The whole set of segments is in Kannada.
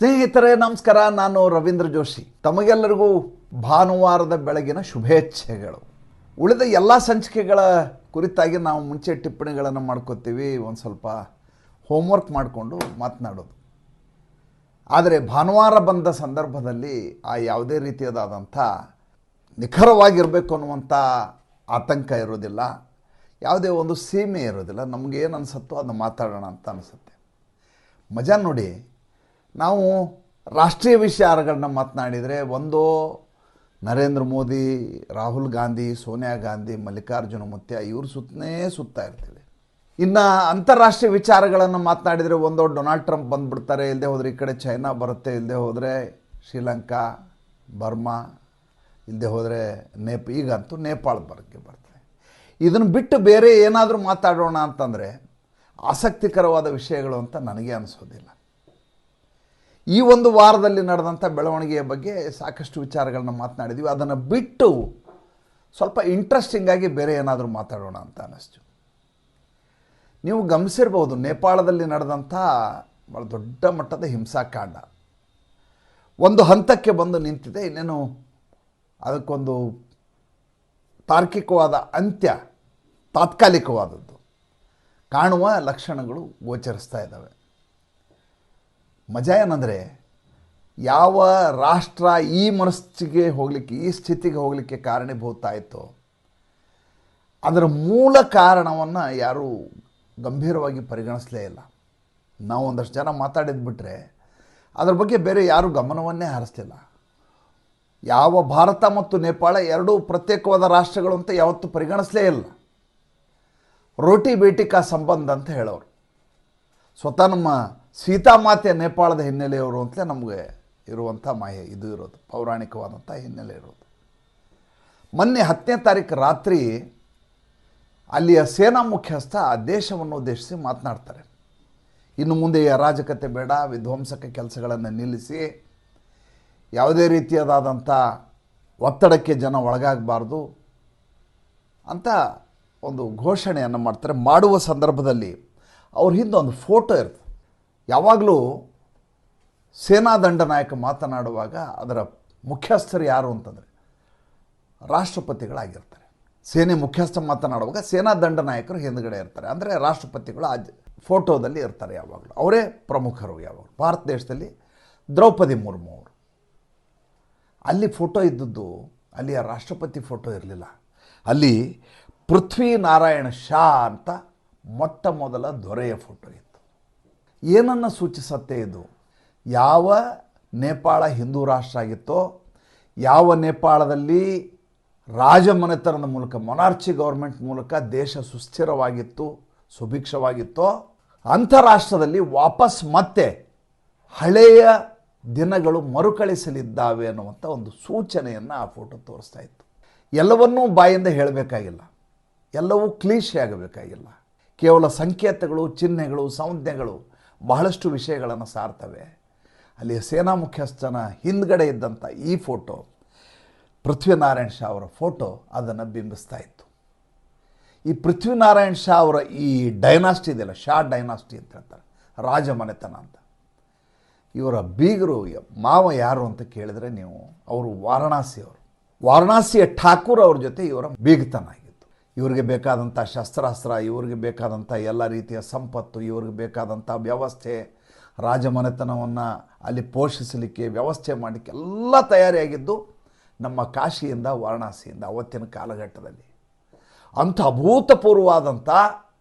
ಸ್ನೇಹಿತರೆ ನಮಸ್ಕಾರ. ನಾನು ರವೀಂದ್ರ ಜೋಶಿ. ತಮಗೆಲ್ಲರಿಗೂ ಭಾನುವಾರದ ಬೆಳಗಿನ ಶುಭೇಚ್ಛೆಗಳು. ಉಳಿದ ಎಲ್ಲ ಸಂಚಿಕೆಗಳ ಕುರಿತಾಗಿ ನಾವು ಮುಂಚೆ ಟಿಪ್ಪಣಿಗಳನ್ನು ಮಾಡ್ಕೋತೀವಿ, ಒಂದು ಸ್ವಲ್ಪ ಹೋಮ್ವರ್ಕ್ ಮಾಡಿಕೊಂಡು ಮಾತನಾಡೋದು. ಆದರೆ ಭಾನುವಾರ ಬಂದ ಸಂದರ್ಭದಲ್ಲಿ ಆ ಯಾವುದೇ ರೀತಿಯಾದಂಥ ನಿಖರವಾಗಿರಬೇಕು ಅನ್ನುವಂಥ ಆತಂಕ ಇರೋದಿಲ್ಲ, ಯಾವುದೇ ಒಂದು ಸೀಮೆ ಇರೋದಿಲ್ಲ. ನಮಗೇನು ಅನಿಸುತ್ತೋ ಅದನ್ನು ಮಾತಾಡೋಣ ಅಂತ ಅನಿಸುತ್ತೆ. ಮಜಾ ನೋಡಿ, ನಾವು ರಾಷ್ಟ್ರೀಯ ವಿಚಾರಗಳನ್ನ ಮಾತನಾಡಿದರೆ ಒಂದು ನರೇಂದ್ರ ಮೋದಿ, ರಾಹುಲ್ ಗಾಂಧಿ, ಸೋನಿಯಾ ಗಾಂಧಿ, ಮಲ್ಲಿಕಾರ್ಜುನ ಮುತ್ಯ ಇವರು ಸುತ್ತಾ ಇರ್ತೀವಿ. ಇನ್ನು ಅಂತಾರಾಷ್ಟ್ರೀಯ ವಿಚಾರಗಳನ್ನು ಮಾತನಾಡಿದರೆ ಒಂದು ಡೊನಾಲ್ಡ್ ಟ್ರಂಪ್ ಬಂದುಬಿಡ್ತಾರೆ, ಇಲ್ಲದೆ ಹೋದರೆ ಈ ಕಡೆ ಚೈನಾ ಬರುತ್ತೆ, ಇಲ್ಲದೆ ಹೋದರೆ ಶ್ರೀಲಂಕಾ, ಬರ್ಮಾ, ಇಲ್ಲದೆ ಹೋದರೆ ಈಗಂತೂ ನೇಪಾಳದ ಬಗ್ಗೆ ಬರ್ತದೆ. ಇದನ್ನು ಬಿಟ್ಟು ಬೇರೆ ಏನಾದರೂ ಮಾತಾಡೋಣ ಅಂತಂದರೆ ಆಸಕ್ತಿಕರವಾದ ವಿಷಯಗಳು ಅಂತ ನನಗೆ ಅನಿಸೋದಿಲ್ಲ. ಈ ಒಂದು ವಾರದಲ್ಲಿ ನಡೆದಂಥ ಬೆಳವಣಿಗೆಯ ಬಗ್ಗೆ ಸಾಕಷ್ಟು ವಿಚಾರಗಳನ್ನ ಮಾತನಾಡಿದ್ವಿ. ಅದನ್ನು ಬಿಟ್ಟು ಸ್ವಲ್ಪ ಇಂಟ್ರೆಸ್ಟಿಂಗಾಗಿ ಬೇರೆ ಏನಾದರೂ ಮಾತಾಡೋಣ ಅಂತ ಅನ್ನಿಸ್ತು. ನೀವು ಗಮನಿಸಿರ್ಬೋದು, ನೇಪಾಳದಲ್ಲಿ ನಡೆದಂಥ ಭಾಳ ದೊಡ್ಡ ಮಟ್ಟದ ಹಿಂಸಾಕಾಂಡ ಒಂದು ಹಂತಕ್ಕೆ ಬಂದು ನಿಂತಿದೆ. ಇನ್ನೇನು ಅದಕ್ಕೊಂದು ತಾರ್ಕಿಕವಾದ ಅಂತ್ಯ, ತಾತ್ಕಾಲಿಕವಾದದ್ದು ಕಾಣುವ ಲಕ್ಷಣಗಳು ಗೋಚರಿಸ್ತಾ ಇದ್ದಾವೆ. ಮಜಾ ಏನಂದರೆ, ಯಾವ ರಾಷ್ಟ್ರ ಈ ಮನಸ್ಸಿಗೆ ಹೋಗಲಿಕ್ಕೆ, ಈ ಸ್ಥಿತಿಗೆ ಹೋಗಲಿಕ್ಕೆ ಕಾರಣೀಭೂತ ಆಯಿತೋ ಅದರ ಮೂಲ ಕಾರಣವನ್ನು ಯಾರೂ ಗಂಭೀರವಾಗಿ ಪರಿಗಣಿಸಲೇ ಇಲ್ಲ. ನಾವು ಒಂದಷ್ಟು ಜನ ಮಾತಾಡಿದ್ಬಿಟ್ರೆ ಅದರ ಬಗ್ಗೆ ಬೇರೆ ಯಾರೂ ಗಮನವನ್ನೇ ಹರಿಸಲಿಲ್ಲ. ಯಾವ ಭಾರತ ಮತ್ತು ನೇಪಾಳ ಎರಡೂ ಪ್ರತ್ಯೇಕವಾದ ರಾಷ್ಟ್ರಗಳು ಅಂತ ಯಾವತ್ತೂ ಪರಿಗಣಿಸಲೇ ಇಲ್ಲ. ರೋಟಿ ಬೇಟಿ ಕಾ ಸಂಬಂಧ ಅಂತ ಹೇಳೋರು. ಸ್ವತಃ ನಮ್ಮ ಸೀತಾಮಾತೆಯ ನೇಪಾಳದ ಹಿನ್ನೆಲೆಯವರು ಅಂತಲೇ ನಮಗೆ ಇರುವಂಥ ಇದು ಇರೋದು, ಪೌರಾಣಿಕವಾದಂಥ ಹಿನ್ನೆಲೆ ಇರೋದು. ಮೊನ್ನೆ 10ನೇ ತಾರೀಕು ರಾತ್ರಿ ಅಲ್ಲಿಯ ಸೇನಾ ಮುಖ್ಯಸ್ಥ ಆ ದೇಶವನ್ನು ಉದ್ದೇಶಿಸಿ ಮಾತನಾಡ್ತಾರೆ. ಇನ್ನು ಮುಂದೆ ಅರಾಜಕತೆ ಬೇಡ, ವಿಧ್ವಂಸಕ ಕೆಲಸಗಳನ್ನು ನಿಲ್ಲಿಸಿ, ಯಾವುದೇ ರೀತಿಯಾದಂಥ ಒತ್ತಡಕ್ಕೆ ಜನ ಒಳಗಾಗಬಾರ್ದು ಅಂತ ಒಂದು ಘೋಷಣೆಯನ್ನು ಮಾಡ್ತಾರೆ. ಮಾಡುವ ಸಂದರ್ಭದಲ್ಲಿ ಅವ್ರ ಹಿಂದೆ ಒಂದು ಫೋಟೋ ಇರ್ತದೆ. ಯಾವಾಗಲೂ ಸೇನಾ ದಂಡನಾಯಕ ಮಾತನಾಡುವಾಗ ಅದರ ಮುಖ್ಯಸ್ಥರು ಯಾರು ಅಂತಂದರೆ ರಾಷ್ಟ್ರಪತಿಗಳಾಗಿರ್ತಾರೆ. ಸೇನೆ ಮುಖ್ಯಸ್ಥ ಮಾತನಾಡುವಾಗ ಸೇನಾ ದಂಡನಾಯಕರು ಹಿಂದುಗಡೆ ಇರ್ತಾರೆ, ಅಂದರೆ ರಾಷ್ಟ್ರಪತಿಗಳು ಆ ಫೋಟೋದಲ್ಲಿ ಇರ್ತಾರೆ. ಯಾವಾಗಲೂ ಅವರೇ ಪ್ರಮುಖರು. ಯಾವಾಗಲೂ ಭಾರತ ದೇಶದಲ್ಲಿ ದ್ರೌಪದಿ ಮುರ್ಮು ಅವರು ಅಲ್ಲಿ ಫೋಟೋ ಇದ್ದದ್ದು, ಅಲ್ಲಿ ಆ ರಾಷ್ಟ್ರಪತಿ ಫೋಟೋ ಇರಲಿಲ್ಲ. ಅಲ್ಲಿ ಪೃಥ್ವಿ ನಾರಾಯಣ ಶಾ ಅಂತ ಮೊಟ್ಟ ಮೊದಲ ದೊರೆಯ ಫೋಟೋ ಇತ್ತು. ಏನನ್ನು ಸೂಚಿಸುತ್ತೆ ಇದು? ಯಾವ ನೇಪಾಳ ಹಿಂದೂ ರಾಷ್ಟ್ರ ಆಗಿತ್ತೋ, ಯಾವ ನೇಪಾಳದಲ್ಲಿ ರಾಜಮನೆತನದ ಮೂಲಕ, ಮೊನಾರ್ಚಿ ಗೌರ್ಮೆಂಟ್ ಮೂಲಕ ದೇಶ ಸುಸ್ಥಿರವಾಗಿತ್ತು, ಸುಭಿಕ್ಷವಾಗಿತ್ತೋ, ಅಂಥ ರಾಷ್ಟ್ರದಲ್ಲಿ ವಾಪಸ್ ಮತ್ತೆ ಹಳೆಯ ದಿನಗಳು ಮರುಕಳಿಸಲಿದ್ದಾವೆ ಅನ್ನುವಂಥ ಒಂದು ಸೂಚನೆಯನ್ನು ಆ ಫೋಟೋ ತೋರಿಸ್ತಾ ಇತ್ತು. ಎಲ್ಲವನ್ನೂ ಬಾಯಿಂದ ಹೇಳಬೇಕಾಗಿಲ್ಲ, ಎಲ್ಲವೂ ಕ್ಲೀಶೆ ಆಗಬೇಕಾಗಿಲ್ಲ. ಕೇವಲ ಸಂಕೇತಗಳು, ಚಿಹ್ನೆಗಳು, ಸಂಜ್ಞೆಗಳು ಬಹಳಷ್ಟು ವಿಷಯಗಳನ್ನು ಸಾರ್ತವೆ. ಅಲ್ಲಿ ಸೇನಾ ಮುಖ್ಯಸ್ಥನ ಹಿಂದ್ಗಡೆ ಇದ್ದಂಥ ಈ ಫೋಟೋ, ಪೃಥ್ವಿನಾರಾಯಣ್ ಶಾ ಅವರ ಫೋಟೋ, ಅದನ್ನು ಬಿಂಬಿಸ್ತಾ ಇತ್ತು. ಈ ಪೃಥ್ವಿನಾರಾಯಣ್ ಶಾ ಅವರ ಈ ಡೈನಾಸ್ಟಿ ಇದೆಯಲ್ಲ, ಶಾ ಡೈನಾಸ್ಟಿ ಅಂತ ಹೇಳ್ತಾರೆ, ರಾಜಮನೆತನ ಅಂತ. ಇವರ ಬೀಗರು ಮಾವ ಯಾರು ಅಂತ ಕೇಳಿದರೆ ನೀವು, ಅವರು ವಾರಣಾಸಿಯ ಠಾಕೂರ್ ಅವ್ರ ಜೊತೆ ಇವರ ಬೀಗತನ ಆಗಿತ್ತು. ಇವ್ರಿಗೆ ಬೇಕಾದಂಥ ಶಸ್ತ್ರಾಸ್ತ್ರ, ಇವ್ರಿಗೆ ಬೇಕಾದಂಥ ಎಲ್ಲ ರೀತಿಯ ಸಂಪತ್ತು, ಇವ್ರಿಗೆ ಬೇಕಾದಂಥ ವ್ಯವಸ್ಥೆ, ರಾಜಮನೆತನವನ್ನು ಅಲ್ಲಿ ಪೋಷಿಸಲಿಕ್ಕೆ ವ್ಯವಸ್ಥೆ ಮಾಡಲಿಕ್ಕೆ ಎಲ್ಲ ತಯಾರಿಯಾಗಿದ್ದು ನಮ್ಮ ಕಾಶಿಯಿಂದ, ವಾರಣಾಸಿಯಿಂದ ಅವತ್ತಿನ ಕಾಲಘಟ್ಟದಲ್ಲಿ. ಅಂಥ ಅಭೂತಪೂರ್ವವಾದಂಥ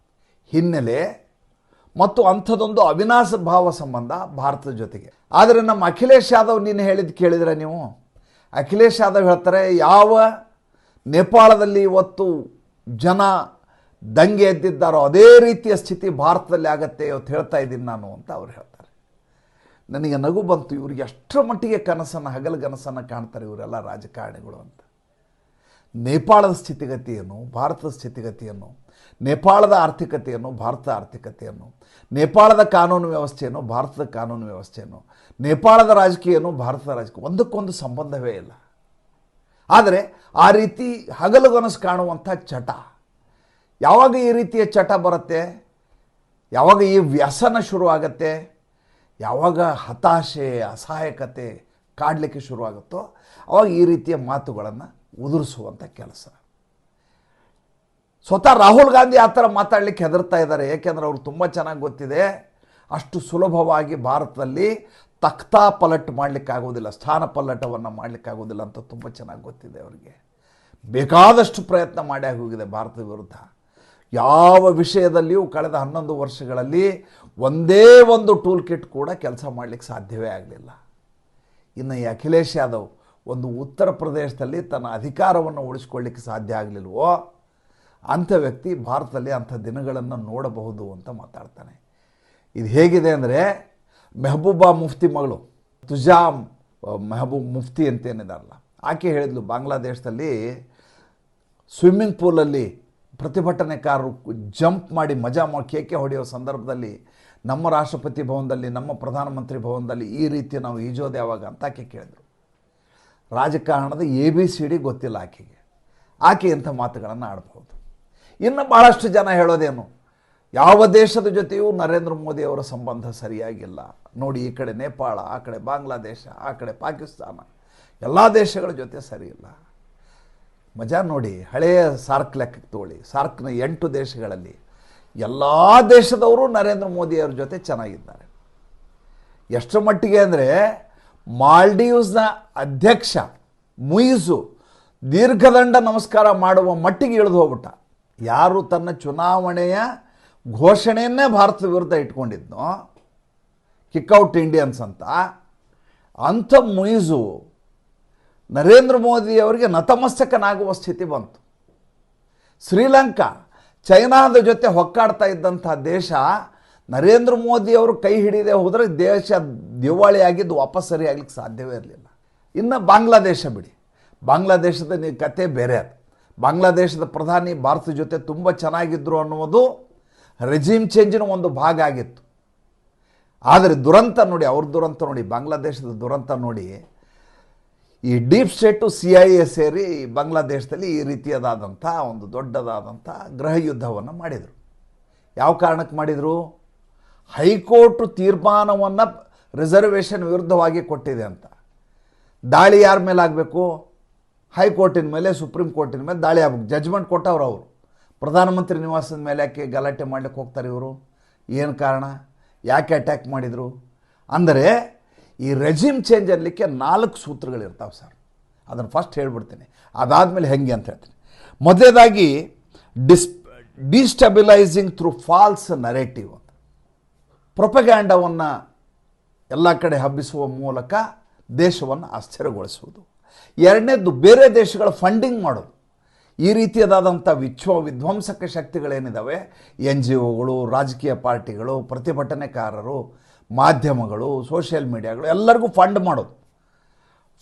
ಹಿನ್ನೆಲೆ ಮತ್ತು ಅಂಥದ್ದೊಂದು ಅವಿನಾಶ ಭಾವ ಸಂಬಂಧ ಭಾರತದ ಜೊತೆಗೆ. ಆದರೆ ನಮ್ಮ ಅಖಿಲೇಶ್ ಯಾದವ್ ನೀನು ಹೇಳಿದ್ದು ಕೇಳಿದರೆ ನೀವು, ಅಖಿಲೇಶ್ ಯಾದವ್ ಹೇಳ್ತಾರೆ, ಯಾವ ನೇಪಾಳದಲ್ಲಿ ಇವತ್ತು ಜನ ದಂಗೆ ಎದ್ದಿದ್ದಾರೋ ಅದೇ ರೀತಿಯ ಸ್ಥಿತಿ ಭಾರತದಲ್ಲಿ ಆಗತ್ತೆ ಇವತ್ತು ಹೇಳ್ತಾ ಇದ್ದೀನಿ ನಾನು ಅಂತ ಅವ್ರು ಹೇಳ್ತಾರೆ. ನನಗೆ ನಗು ಬಂತು. ಇವ್ರಿಗೆ ಎಷ್ಟರ ಮಟ್ಟಿಗೆ ಕನಸನ್ನು, ಹಗಲು ಕನಸನ್ನು ಕಾಣ್ತಾರೆ ಇವರೆಲ್ಲ ರಾಜಕಾರಣಿಗಳು ಅಂತ. ನೇಪಾಳದ ಸ್ಥಿತಿಗತಿಯನ್ನು, ಭಾರತದ ಸ್ಥಿತಿಗತಿಯನ್ನು, ನೇಪಾಳದ ಆರ್ಥಿಕತೆಯನ್ನು, ಭಾರತದ ಆರ್ಥಿಕತೆಯನ್ನು, ನೇಪಾಳದ ಕಾನೂನು ವ್ಯವಸ್ಥೆಯನ್ನು, ಭಾರತದ ಕಾನೂನು ವ್ಯವಸ್ಥೆಯನ್ನು, ನೇಪಾಳದ ರಾಜಕೀಯವನ್ನು, ಭಾರತದ ರಾಜಕೀಯ ಒಂದಕ್ಕೊಂದು ಸಂಬಂಧವೇ ಇಲ್ಲ. ಆದರೆ ಆ ರೀತಿ ಹಗಲುಗನಸು ಕಾಣುವಂಥ ಚಟ, ಯಾವಾಗ ಈ ರೀತಿಯ ಚಟ ಬರುತ್ತೆ, ಯಾವಾಗ ಈ ವ್ಯಸನ ಶುರುವಾಗತ್ತೆ, ಯಾವಾಗ ಹತಾಶೆ ಅಸಹಾಯಕತೆ ಕಾಡಲಿಕ್ಕೆ ಶುರುವಾಗುತ್ತೋ ಆವಾಗ ಈ ರೀತಿಯ ಮಾತುಗಳನ್ನು ಉದುರಿಸುವಂಥ ಕೆಲಸ. ಸ್ವತಃ ರಾಹುಲ್ ಗಾಂಧಿ ಆ ಥರ ಮಾತಾಡಲಿಕ್ಕೆ ಹೆದರ್ತಾ ಇದ್ದಾರೆ. ಏಕೆಂದರೆ ಅವ್ರು ತುಂಬ ಚೆನ್ನಾಗಿ ಗೊತ್ತಿದೆ, ಅಷ್ಟು ಸುಲಭವಾಗಿ ಭಾರತದಲ್ಲಿ ತಖ್ತಾ ಪಲಟ್ ಮಾಡಲಿಕ್ಕಾಗೋದಿಲ್ಲ, ಸ್ಥಾನ ಪಲ್ಲಟವನ್ನು ಮಾಡಲಿಕ್ಕಾಗೋದಿಲ್ಲ ಅಂತ ತುಂಬ ಚೆನ್ನಾಗಿ ಗೊತ್ತಿದೆ ಅವರಿಗೆ. ಬೇಕಾದಷ್ಟು ಪ್ರಯತ್ನ ಮಾಡಿ ಹೋಗಿದೆ ಭಾರತದ ವಿರುದ್ಧ. ಯಾವ ವಿಷಯದಲ್ಲಿಯೂ ಕಳೆದ 11 ವರ್ಷಗಳಲ್ಲಿ ಒಂದೇ ಒಂದು ಟೂಲ್ ಕಿಟ್ ಕೂಡ ಕೆಲಸ ಮಾಡಲಿಕ್ಕೆ ಸಾಧ್ಯವೇ ಆಗಲಿಲ್ಲ. ಇನ್ನು ಈ ಅಖಿಲೇಶ್ ಯಾದವ್ ಒಂದು ಉತ್ತರ ಪ್ರದೇಶದಲ್ಲಿ ತನ್ನ ಅಧಿಕಾರವನ್ನು ಉಳಿಸ್ಕೊಳ್ಳಿಕ್ಕೆ ಸಾಧ್ಯ ಆಗಲಿಲ್ವೋ ಅಂಥ ವ್ಯಕ್ತಿ ಭಾರತದಲ್ಲಿ ಅಂಥ ದಿನಗಳನ್ನು ನೋಡಬಹುದು ಅಂತ ಮಾತಾಡ್ತಾನೆ. ಇದು ಹೇಗಿದೆ ಅಂದರೆ, ಮೆಹಬೂಬಾ ಮುಫ್ತಿ ಮಗಳು ತುಜಾಮ್ ಮೆಹಬೂಬ್ ಮುಫ್ತಿ ಅಂತೇನಿದಾರಲ್ಲ, ಆಕೆ ಹೇಳಿದ್ಲು ಬಾಂಗ್ಲಾದೇಶದಲ್ಲಿ ಸ್ವಿಮ್ಮಿಂಗ್ ಪೂಲಲ್ಲಿ ಪ್ರತಿಭಟನೆಕಾರರು ಜಂಪ್ ಮಾಡಿ ಮಜಾ ಕೇಕೆ ಹೊಡೆಯೋ ಸಂದರ್ಭದಲ್ಲಿ ನಮ್ಮ ರಾಷ್ಟ್ರಪತಿ ಭವನದಲ್ಲಿ, ನಮ್ಮ ಪ್ರಧಾನಮಂತ್ರಿ ಭವನದಲ್ಲಿ ಈ ರೀತಿ ನಾವು ಈಜೋದು ಯಾವಾಗ ಅಂತ ಆಕೆ ಕೇಳಿದ್ರು. ರಾಜಕಾರಣದ ABCD ಗೊತ್ತಿಲ್ಲ ಆಕೆಗೆ. ಆಕೆ ಇಂಥ ಮಾತುಗಳನ್ನು ಆಡಬಹುದು. ಇನ್ನು ಭಾಳಷ್ಟು ಜನ ಹೇಳೋದೇನು, ಯಾವ ದೇಶದ ಜೊತೆಯೂ ನರೇಂದ್ರ ಮೋದಿ ಅವರ ಸಂಬಂಧ ಸರಿಯಾಗಿಲ್ಲ ನೋಡಿ, ಈ ಕಡೆ ನೇಪಾಳ, ಆ ಕಡೆ ಬಾಂಗ್ಲಾದೇಶ, ಆ ಕಡೆ ಪಾಕಿಸ್ತಾನ, ಎಲ್ಲ ದೇಶಗಳ ಜೊತೆ ಸರಿಯಿಲ್ಲ. ಮಜಾ ನೋಡಿ, ಹಳೆಯ ಸಾರ್ಕ್ ಲೆಕ್ಕಕ್ಕೆ ತಗೊಳ್ಳಿ, ಸಾರ್ಕ್ನ 8 ದೇಶಗಳಲ್ಲಿ ಎಲ್ಲ ದೇಶದವರು ನರೇಂದ್ರ ಮೋದಿಯವ್ರ ಜೊತೆ ಚೆನ್ನಾಗಿದ್ದಾರೆ. ಎಷ್ಟರ ಮಟ್ಟಿಗೆ ಅಂದರೆ, ಮಾಲ್ಡೀವ್ಸ್ನ ಅಧ್ಯಕ್ಷ ಮುಯಿಸು ದೀರ್ಘದಂಡ ನಮಸ್ಕಾರ ಮಾಡುವ ಮಟ್ಟಿಗೆ ಇಳಿದು ಹೋಗ್ಬಿಟ್ಟ. ಯಾರು ತನ್ನ ಚುನಾವಣೆಯ ಘೋಷಣೆಯನ್ನೇ ಭಾರತದ ವಿರುದ್ಧ ಇಟ್ಕೊಂಡಿದ್ನೋ, ಕಿಕ್ಔಟ್ ಇಂಡಿಯನ್ಸ್ ಅಂತ, ಅಂಥ ಮುಯಿಸು ನರೇಂದ್ರ ಮೋದಿಯವರಿಗೆ ನತಮಸ್ತಕನಾಗುವ ಸ್ಥಿತಿ ಬಂತು. ಶ್ರೀಲಂಕಾ ಚೈನಾದ ಜೊತೆ ಹೊಕ್ಕಾಡ್ತಾ ಇದ್ದಂಥ ದೇಶ, ನರೇಂದ್ರ ಮೋದಿಯವರು ಕೈ ಹಿಡಿದೇ ಹೋದರೆ ದೇಶ ದಿವಾಳಿಯಾಗಿದ್ದು ವಾಪಸ್ ಸರಿಯಾಗಲಿಕ್ಕೆ ಸಾಧ್ಯವೇ ಇರಲಿಲ್ಲ. ಇನ್ನು ಬಾಂಗ್ಲಾದೇಶ ಬಿಡಿ, ಬಾಂಗ್ಲಾದೇಶದ ಕತೆ ಬೇರೆ. ಅದು ಬಾಂಗ್ಲಾದೇಶದ ಪ್ರಧಾನಿ ಭಾರತದ ಜೊತೆ ತುಂಬ ಚೆನ್ನಾಗಿದ್ದರು ಅನ್ನುವುದು ರೆಜಿಮ್ ಚೇಂಜಿನ ಒಂದು ಭಾಗ ಆಗಿತ್ತು. ಆದರೆ ದುರಂತ ನೋಡಿ, ಅವ್ರ ದುರಂತ ನೋಡಿ, ಬಾಂಗ್ಲಾದೇಶದ ದುರಂತ ನೋಡಿ, ಈ ಡೀಪ್ ಸ್ಟೇಟು CIA ಸೇರಿ ಬಾಂಗ್ಲಾದೇಶದಲ್ಲಿ ಈ ರೀತಿಯದಾದಂಥ ಒಂದು ದೊಡ್ಡದಾದಂಥ ಗೃಹ ಯುದ್ಧವನ್ನು ಮಾಡಿದರು. ಯಾವ ಕಾರಣಕ್ಕೆ ಮಾಡಿದರು? ಹೈಕೋರ್ಟ್ ತೀರ್ಮಾನವನ್ನು ರಿಸರ್ವೇಷನ್ ವಿರುದ್ಧವಾಗಿ ಕೊಟ್ಟಿದೆ ಅಂತ. ದಾಳಿ ಯಾರ ಮೇಲೆ ಆಗಬೇಕು? ಹೈಕೋರ್ಟಿನ ಮೇಲೆ, ಸುಪ್ರೀಂ ಕೋರ್ಟಿನ ಮೇಲೆ ದಾಳಿ ಆಗಬೇಕು. ಜಜ್ಮೆಂಟ್ ಕೊಟ್ಟವ್ರು ಅವರು. ಪ್ರಧಾನಮಂತ್ರಿ ನಿವಾಸದ ಮೇಲೆ ಯಾಕೆ ಗಲಾಟೆ ಮಾಡಲಿಕ್ಕೆ ಹೋಗ್ತಾರೆ ಇವರು? ಏನು ಕಾರಣ? ಯಾಕೆ ಅಟ್ಯಾಕ್ ಮಾಡಿದರು? ಅಂದರೆ ಈ ರೆಜಿಮ್ ಚೇಂಜ್ ಅನ್ನಲಿಕ್ಕೆ 4 ಸೂತ್ರಗಳಿರ್ತಾವೆ ಸರ್. ಅದನ್ನು ಫಸ್ಟ್ ಹೇಳ್ಬಿಡ್ತೀನಿ, ಅದಾದಮೇಲೆ ಹೆಂಗೆ ಅಂತ ಹೇಳ್ತೀನಿ. ಮೊದಲೇದಾಗಿ ಡಿಸ್ಟಬಿಲೈಸಿಂಗ್ ಥ್ರೂ ಫಾಲ್ಸ್ ನರೇಟಿವ್ ಅಂತ, ಪ್ರೊಪಗ್ಯಾಂಡವನ್ನು ಎಲ್ಲ ಕಡೆ ಹಬ್ಬಿಸುವ ಮೂಲಕ ದೇಶವನ್ನು ಅಸ್ಥಿರಗೊಳಿಸುವುದು. ಎರಡನೇದು, ಬೇರೆ ದೇಶಗಳ ಫಂಡಿಂಗ್ ಮಾಡೋದು. ಈ ರೀತಿಯಾದಂಥ ವಿಧ್ವಂಸಕ ಶಕ್ತಿಗಳೇನಿದ್ದಾವೆ, NGOಗಳು, ರಾಜಕೀಯ ಪಾರ್ಟಿಗಳು, ಪ್ರತಿಭಟನೆಕಾರರು, ಮಾಧ್ಯಮಗಳು, ಸೋಷಿಯಲ್ ಮೀಡಿಯಾಗಳು, ಎಲ್ಲರಿಗೂ ಫಂಡ್ ಮಾಡೋದು.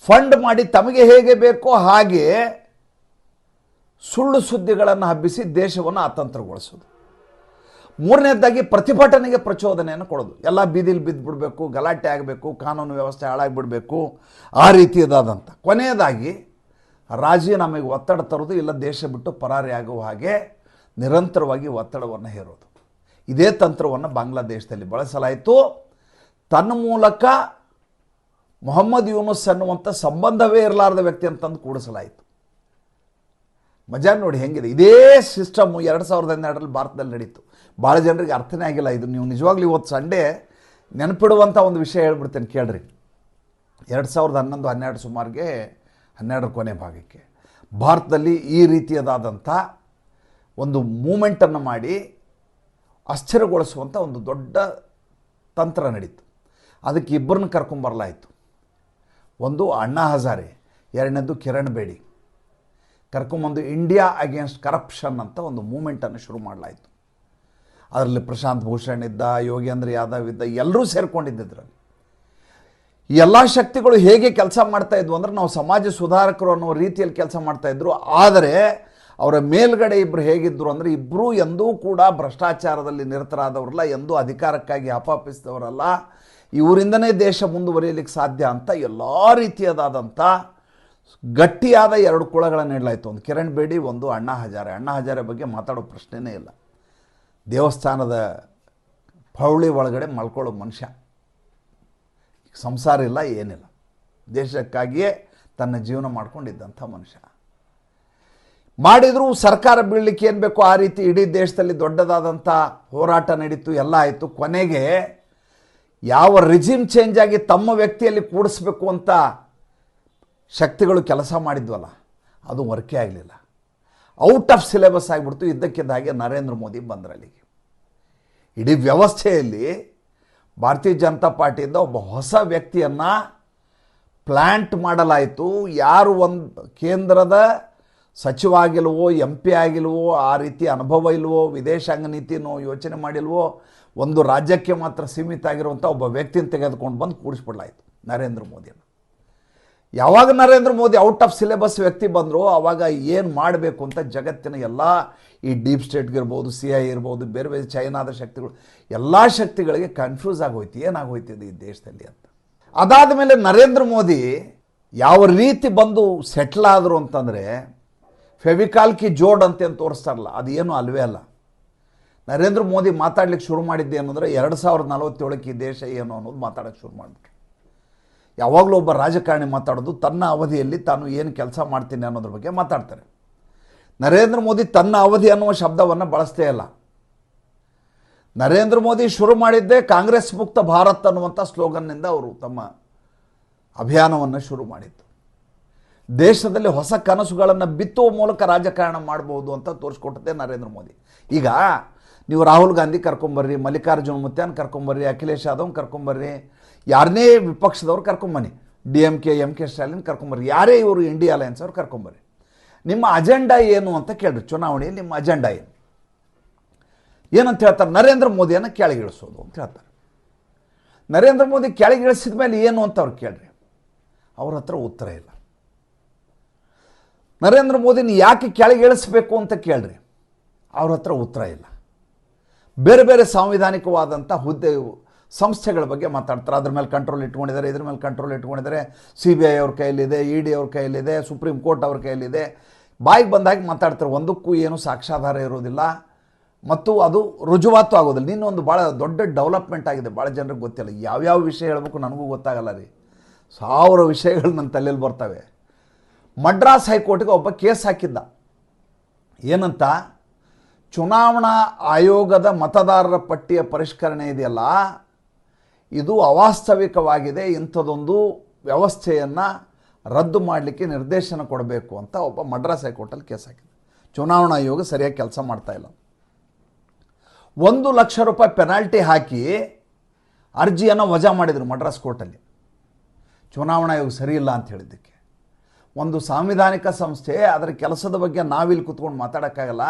ಫಂಡ್ ಮಾಡಿ ತಮಗೆ ಹೇಗೆ ಬೇಕೋ ಹಾಗೆ ಸುಳ್ಳು ಸುದ್ದಿಗಳನ್ನು ಹಬ್ಬಿಸಿ ದೇಶವನ್ನು ಅತಂತ್ರಗೊಳಿಸೋದು. ಮೂರನೇದಾಗಿ ಪ್ರತಿಭಟನೆಗೆ ಪ್ರಚೋದನೆಯನ್ನು ಕೊಡೋದು. ಎಲ್ಲ ಬೀದಿಲಿ ಬಿದ್ದುಬಿಡಬೇಕು, ಗಲಾಟೆ ಆಗಬೇಕು, ಕಾನೂನು ವ್ಯವಸ್ಥೆ ಹಾಳಾಗಿಬಿಡಬೇಕು, ಆ ರೀತಿಯದಾದಂಥ. ಕೊನೆಯದಾಗಿ ರಾಜೀನಾಮೆಗೆ ಒತ್ತಡ ತರೋದು, ಇಲ್ಲ ದೇಶ ಬಿಟ್ಟು ಪರಾರಿ ಆಗುವ ಹಾಗೆ ನಿರಂತರವಾಗಿ ಒತ್ತಡವನ್ನು ಹೇರೋದು. ಇದೇ ತಂತ್ರವನ್ನು ಬಾಂಗ್ಲಾದೇಶದಲ್ಲಿ ಬಳಸಲಾಯಿತು. ತನ್ನ ಮೂಲಕ ಮೊಹಮ್ಮದ್ ಯೂನುಸ್ ಅನ್ನುವಂಥ ಸಂಬಂಧವೇ ಇರಲಾರದ ವ್ಯಕ್ತಿ ಅಂತಂದು ಕೂಡಿಸಲಾಯಿತು. ಮಜಾ ನೋಡಿ ಹೆಂಗಿದೆ. ಇದೇ ಸಿಸ್ಟಮು 2012ರಲ್ಲಿ ಭಾರತದಲ್ಲಿ ನಡೀತು. ಭಾಳ ಜನರಿಗೆ ಅರ್ಥನೇ ಆಗಿಲ್ಲ ಇದು. ನೀವು ನಿಜವಾಗ್ಲೂ ಇವತ್ತು ಸಂಡೇ ನೆನಪಿಡುವಂಥ ಒಂದು ವಿಷಯ ಹೇಳ್ಬಿಡ್ತೇನೆ ಕೇಳ್ರಿ. 2011-12 ಸುಮಾರಿಗೆ, 12ರ ಕೊನೆ ಭಾಗಕ್ಕೆ ಭಾರತದಲ್ಲಿ ಈ ರೀತಿಯದಾದಂಥ ಒಂದು ಮೂಮೆಂಟನ್ನು ಮಾಡಿ ಅಸ್ಥಿರಗೊಳಿಸುವಂಥ ಒಂದು ದೊಡ್ಡ ತಂತ್ರ ನಡೀತು. ಅದಕ್ಕೆ ಇಬ್ಬರನ್ನ ಕರ್ಕೊಂಬರಲಾಯಿತು. ಒಂದು ಅಣ್ಣಾ ಹಜಾರೆ, ಎರಡನೇದು ಕಿರಣ್ ಬೇಡಿ. ಕರ್ಕೊಂಬಂದು ಇಂಡಿಯಾ ಅಗೇನ್ಸ್ಟ್ ಕರಪ್ಷನ್ ಅಂತ ಒಂದು ಮೂಮೆಂಟನ್ನು ಶುರು ಮಾಡಲಾಯಿತು. ಅದರಲ್ಲಿ ಪ್ರಶಾಂತ್ ಭೂಷಣ್ ಇದ್ದ, ಯೋಗೇಂದ್ರ ಯಾದವ್ ಇದ್ದ, ಎಲ್ಲರೂ ಸೇರಿಕೊಂಡಿದ್ದಿದ್ರಲ್ಲಿ. ಈ ಎಲ್ಲ ಶಕ್ತಿಗಳು ಹೇಗೆ ಕೆಲಸ ಮಾಡ್ತಾಯಿದ್ವು ಅಂದರೆ, ನಾವು ಸಮಾಜ ಸುಧಾರಕರು ಅನ್ನೋ ರೀತಿಯಲ್ಲಿ ಕೆಲಸ ಮಾಡ್ತಾಯಿದ್ರು. ಆದರೆ ಅವರ ಮೇಲ್ಗಡೆ ಇಬ್ಬರು ಹೇಗಿದ್ದರು ಅಂದರೆ, ಇಬ್ಬರೂ ಎಂದೂ ಕೂಡ ಭ್ರಷ್ಟಾಚಾರದಲ್ಲಿ ನಿರತರಾದವರಲ್ಲ, ಎಂದೂ ಅಧಿಕಾರಕ್ಕಾಗಿ ಹಪಾಪಿಸಿದವರಲ್ಲ, ಇವರಿಂದನೇ ದೇಶ ಮುಂದುವರಿಯಲಿಕ್ಕೆ ಸಾಧ್ಯ ಅಂತ ಎಲ್ಲ ರೀತಿಯದಾದಂಥ ಗಟ್ಟಿಯಾದ 2 ಕುಳಗಳನ್ನು ನೀಡಲಾಯಿತು. ಒಂದು ಕಿರಣ್ ಬೇಡಿ, ಒಂದು ಅಣ್ಣಾ ಹಜಾರೆ. ಅಣ್ಣಾ ಹಜಾರೆ ಬಗ್ಗೆ ಮಾತಾಡೋ ಪ್ರಶ್ನೆನೇ ಇಲ್ಲ. ದೇವಸ್ಥಾನದ ಪೌಳಿ ಒಳಗಡೆ ಮಲ್ಕೊಳ್ಳೋ ಮನುಷ್ಯ, ಸಂಸಾರ ಇಲ್ಲ, ಏನಿಲ್ಲ. ದೇಶಕ್ಕಾಗಿಯೇ ತನ್ನ ಜೀವನ ಮಾಡ್ಕೊಂಡಿದ್ದಂಥ ಮನುಷ್ಯ. ಮಾಡಿದರೂ ಸರ್ಕಾರ ಬೀಳಲಿಕ್ಕೆ ಏನು ಬೇಕೋ ಆ ರೀತಿ ಇಡೀ ದೇಶದಲ್ಲಿ ದೊಡ್ಡದಾದಂಥ ಹೋರಾಟ ನಡೀತು, ಎಲ್ಲ ಆಯಿತು. ಕೊನೆಗೆ ಯಾವ ರಿಜಿಮ್ ಚೇಂಜ್ ಆಗಿ ತಮ್ಮ ವ್ಯಕ್ತಿಯಲ್ಲಿ ಕೂಡಿಸ್ಬೇಕು ಅಂತ ಶಕ್ತಿಗಳು ಕೆಲಸ ಮಾಡಿದ್ವಲ್ಲ, ಅದು ವರ್ಕೇ ಆಗಲಿಲ್ಲ. ಔಟ್ ಆಫ್ ಸಿಲೆಬಸ್ ಆಗಿಬಿಡ್ತು. ಇದ್ದಕ್ಕಿದ್ದ ಹಾಗೆ ನರೇಂದ್ರ ಮೋದಿ ಬಂದರಲ್ಲಿಗೆ. ಇಡೀ ವ್ಯವಸ್ಥೆಯಲ್ಲಿ ಭಾರತೀಯ ಜನತಾ ಪಾರ್ಟಿಯಿಂದ ಒಬ್ಬ ಹೊಸ ವ್ಯಕ್ತಿಯನ್ನು ಪ್ಲ್ಯಾಂಟ್ ಮಾಡಲಾಯಿತು. ಯಾರು ಒಂದು ಕೇಂದ್ರದ ಸಚಿವ ಆಗಿಲ್ವೋ, MP ಆಗಿಲ್ವೋ, ಆ ರೀತಿ ಅನುಭವ ಇಲ್ವೋ, ವಿದೇಶಾಂಗ ನೀತಿನೋ ಯೋಚನೆ ಮಾಡಿಲ್ವೋ, ಒಂದು ರಾಜ್ಯಕ್ಕೆ ಮಾತ್ರ ಸೀಮಿತ ಆಗಿರುವಂಥ ಒಬ್ಬ ವ್ಯಕ್ತಿನ ತೆಗೆದುಕೊಂಡು ಬಂದು ಕೂಡಿಸ್ಬಿಡ್ಲಾಯಿತು ನರೇಂದ್ರ ಮೋದಿಯನ್ನು. ಯಾವಾಗ Narendra Modi out of syllabus ವ್ಯಕ್ತಿ ಬಂದರು, ಆವಾಗ ಏನು ಮಾಡಬೇಕು ಅಂತ ಜಗತ್ತಿನ ಎಲ್ಲ ಈ ಡೀಪ್ ಸ್ಟೇಟ್ಗಿರ್ಬೋದು, CIA ಇರ್ಬೋದು, ಬೇರೆ ಬೇರೆ ಚೈನಾದ ಶಕ್ತಿಗಳು, ಎಲ್ಲ ಶಕ್ತಿಗಳಿಗೆ ಕನ್ಫ್ಯೂಸ್ ಆಗೋಯ್ತು, ಏನಾಗೋಯ್ತಿದೆ ಈ ದೇಶದಲ್ಲಿ ಅಂತ. ಅದಾದ ಮೇಲೆ ನರೇಂದ್ರ ಮೋದಿ ಯಾವ ರೀತಿ ಬಂದು ಸೆಟ್ಲ್ ಆದರು ಅಂತಂದರೆ, ಫೆವಿಕಾಲ್ ಕಿ ಜೋಡ್ ಅಂತ ತೋರಿಸ್ತಾರಲ್ಲ, ಅದು ಏನು ಅಲ್ವೇ ಅಲ್ಲ. ನರೇಂದ್ರ ಮೋದಿ ಮಾತಾಡ್ಲಿಕ್ಕೆ ಶುರು ಮಾಡಿದ್ದೆ ಏನಂದರೆ 2047ಕ್ಕೆ ಈ ದೇಶ ಏನು ಅನ್ನೋದು ಮಾತಾಡೋಕ್ಕೆ ಶುರು ಮಾಡಿಬಿಟ್ರು. ಯಾವಾಗಲೂ ಒಬ್ಬ ರಾಜಕಾರಣಿ ಮಾತಾಡೋದು ತನ್ನ ಅವಧಿಯಲ್ಲಿ ತಾನು ಏನು ಕೆಲಸ ಮಾಡ್ತೀನಿ ಅನ್ನೋದ್ರ ಬಗ್ಗೆ ಮಾತಾಡ್ತಾರೆ. ನರೇಂದ್ರ ಮೋದಿ ತನ್ನ ಅವಧಿ ಅನ್ನುವ ಶಬ್ದವನ್ನು ಬಳಸ್ತೇ ಇಲ್ಲ. ನರೇಂದ್ರ ಮೋದಿ ಶುರು ಮಾಡಿದ್ದೇ ಕಾಂಗ್ರೆಸ್ ಮುಕ್ತ ಭಾರತ್ ಅನ್ನುವಂಥ ಸ್ಲೋಗನ್ನಿಂದ ಅವರು ತಮ್ಮ ಅಭಿಯಾನವನ್ನು ಶುರು ಮಾಡಿದ್ದು. ದೇಶದಲ್ಲಿ ಹೊಸ ಕನಸುಗಳನ್ನು ಬಿತ್ತುವ ಮೂಲಕ ರಾಜಕಾರಣ ಮಾಡ್ಬೋದು ಅಂತ ತೋರಿಸ್ಕೊಟ್ಟದ್ದೇ ನರೇಂದ್ರ ಮೋದಿ. ಈಗ ನೀವು ರಾಹುಲ್ ಗಾಂಧಿ ಕರ್ಕೊಂಬರ್ರಿ, ಮಲ್ಲಿಕಾರ್ಜುನ ಮುತ್ಯಾನ್ ಕರ್ಕೊಂಬರ್ರಿ, ಅಖಿಲೇಶ್ ಯಾದವ್ ಕರ್ಕೊಂಬರ್ರಿ, ಯಾರನ್ನೇ ವಿಪಕ್ಷದವ್ರು ಕರ್ಕೊಂಬನ್ನಿ, DMK MK ಸ್ಟಾಲಿನ್ ಕರ್ಕೊಂಬರ್ರಿ, ಯಾರೇ ಇವರು ಇಂಡಿಯಾ ಅಲಯನ್ಸ್ ಅವ್ರು ಕರ್ಕೊಂಬರ್ರಿ. ನಿಮ್ಮ ಅಜೆಂಡಾ ಏನು ಅಂತ ಕೇಳ್ರಿ. ಚುನಾವಣೆಯಲ್ಲಿ ನಿಮ್ಮ ಅಜೆಂಡಾ ಏನು ಏನಂತ ಹೇಳ್ತಾರೆ? ನರೇಂದ್ರ ಮೋದಿಯನ್ನು ಕೆಳಗಿಳಿಸೋದು ಅಂತ ಹೇಳ್ತಾರೆ. ನರೇಂದ್ರ ಮೋದಿ ಕೆಳಗಿಳಿಸಿದ ಮೇಲೆ ಏನು ಅಂತ ಅವ್ರು ಕೇಳ್ರಿ. ಅವ್ರ ಹತ್ರ ಉತ್ತರ ಇಲ್ಲ. ನರೇಂದ್ರ ಮೋದಿನ ಯಾಕೆ ಕೆಳಗಿಳಿಸಬೇಕು ಅಂತ ಕೇಳ್ರಿ. ಅವ್ರ ಹತ್ರ ಉತ್ತರ ಇಲ್ಲ. ಬೇರೆ ಬೇರೆ ಸಾಂವಿಧಾನಿಕವಾದಂಥ ಹುದ್ದೆ ಸಂಸ್ಥೆಗಳ ಬಗ್ಗೆ ಮಾತಾಡ್ತಾರೆ. ಅದ್ರ ಮೇಲೆ ಕಂಟ್ರೋಲ್ ಇಟ್ಕೊಂಡಿದ್ದಾರೆ, ಇದ್ರ ಮೇಲೆ ಕಂಟ್ರೋಲ್ ಇಟ್ಕೊಂಡಿದ್ದಾರೆ. CBI ಅವ್ರ ಕೈಯಲ್ಲಿದೆ, ED ಅವ್ರ ಕೈಯಲ್ಲಿದೆ, ಸುಪ್ರೀಂ ಕೋರ್ಟ್ ಅವ್ರ ಕೈಯಲ್ಲಿದೆ. ಬಾಯಿಗೆ ಬಂದಾಗಿ ಮಾತಾಡ್ತಾರೆ. ಒಂದಕ್ಕೂ ಏನು ಸಾಕ್ಷ್ಯಾಧಾರ ಇರೋದಿಲ್ಲ ಮತ್ತು ಅದು ರುಜುವಾತು ಆಗೋದಿಲ್ಲ. ಇನ್ನೊಂದು ಭಾಳ ದೊಡ್ಡ ಡೆವಲಪ್ಮೆಂಟ್ ಆಗಿದೆ, ಭಾಳ ಜನರಿಗೆ ಗೊತ್ತಿಲ್ಲ. ಯಾವ್ಯಾವ ವಿಷಯ ಹೇಳಬೇಕು ನನಗೂ ಗೊತ್ತಾಗಲ್ಲ ರೀ. 1000 ವಿಷಯಗಳು ನನ್ನ ತಲೆಯಲ್ಲಿ ಬರ್ತವೆ. ಮಡ್ರಾಸ್ ಹೈಕೋರ್ಟ್ಗೆ ಒಬ್ಬ ಕೇಸ್ ಹಾಕಿದ್ದ. ಏನಂತ? ಚುನಾವಣಾ ಆಯೋಗದ ಮತದಾರರ ಪಟ್ಟಿಯ ಪರಿಷ್ಕರಣೆ ಇದೆಯಲ್ಲ, ಇದು ಅವಾಸ್ತವಿಕವಾಗಿದೆ, ಇಂಥದ್ದೊಂದು ವ್ಯವಸ್ಥೆಯನ್ನು ರದ್ದು ಮಾಡಲಿಕ್ಕೆ ನಿರ್ದೇಶನ ಕೊಡಬೇಕು ಅಂತ ಒಬ್ಬ ಮಡ್ರಾಸ್ ಹೈಕೋರ್ಟಲ್ಲಿ ಕೇಸ್ ಹಾಕಿದ. ಚುನಾವಣಾ ಆಯೋಗ ಸರಿಯಾಗಿ ಕೆಲಸ ಮಾಡ್ತಾಯಿಲ್ಲ. 1 ಲಕ್ಷ ರೂಪಾಯಿ ಪೆನಾಲ್ಟಿ ಹಾಕಿ ಅರ್ಜಿಯನ್ನು ವಜಾ ಮಾಡಿದರು ಮಡ್ರಾಸ್ ಕೋರ್ಟಲ್ಲಿ. ಚುನಾವಣಾ ಆಯೋಗ ಸರಿ ಇಲ್ಲ ಅಂತ ಹೇಳಿದ್ದಕ್ಕೆ. ಒಂದು ಸಾಂವಿಧಾನಿಕ ಸಂಸ್ಥೆ, ಅದರ ಕೆಲಸದ ಬಗ್ಗೆ ನಾವಿಲ್ಲಿ ಕೂತ್ಕೊಂಡು ಮಾತಾಡೋಕ್ಕಾಗಲ್ಲ.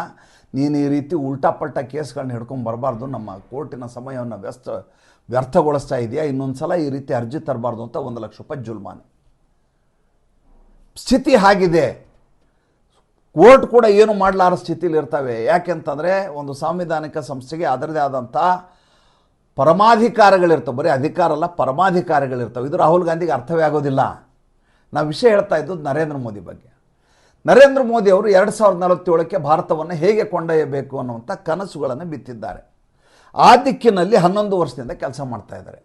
ನೀನು ಈ ರೀತಿ ಉಲ್ಟಾಪಲ್ಟಾ ಕೇಸ್ಗಳನ್ನ ಹಿಡ್ಕೊಂಡು ಬರಬಾರ್ದು, ನಮ್ಮ ಕೋರ್ಟಿನ ಸಮಯವನ್ನು ವ್ಯರ್ಥಗೊಳಿಸ್ತಾ ಇದೆಯಾ, ಇನ್ನೊಂದು ಸಲ ಈ ರೀತಿ ಅರ್ಜಿ ತರಬಾರ್ದು ಅಂತ 1 ಲಕ್ಷ ರೂಪಾಯಿ ಜುಲ್ಮಾನೆ. ಸ್ಥಿತಿ ಆಗಿದೆ. ಕೋರ್ಟ್ ಕೂಡ ಏನು ಮಾಡಲಾರ ಸ್ಥಿತಿಲಿ ಇರ್ತವೆ. ಯಾಕೆಂತಂದರೆ ಒಂದು ಸಾಂವಿಧಾನಿಕ ಸಂಸ್ಥೆಗೆ ಅದರದೇ ಆದಂಥ ಪರಮಾಧಿಕಾರಗಳಿರ್ತವೆ. ಬರೀ ಅಧಿಕಾರ ಅಲ್ಲ, ಪರಮಾಧಿಕಾರಗಳಿರ್ತವೆ. ಇದು ರಾಹುಲ್ ಗಾಂಧಿಗೆ ಅರ್ಥವೇ ಆಗೋದಿಲ್ಲ. ನಾವು ವಿಷಯ ಹೇಳ್ತಾ ಇದ್ದದ್ದು ನರೇಂದ್ರ ಮೋದಿ ಬಗ್ಗೆ. ನರೇಂದ್ರ ಮೋದಿ ಅವರು 2047ಕ್ಕೆ ಭಾರತವನ್ನು ಹೇಗೆ ಕೊಂಡೊಯ್ಯಬೇಕು ಅನ್ನುವಂಥ ಕನಸುಗಳನ್ನು ಬಿತ್ತಿದ್ದಾರೆ. ಆ ದಿಕ್ಕಿನಲ್ಲಿ 11 ವರ್ಷದಿಂದ ಕೆಲಸ ಮಾಡ್ತಾ ಇದ್ದಾರೆ.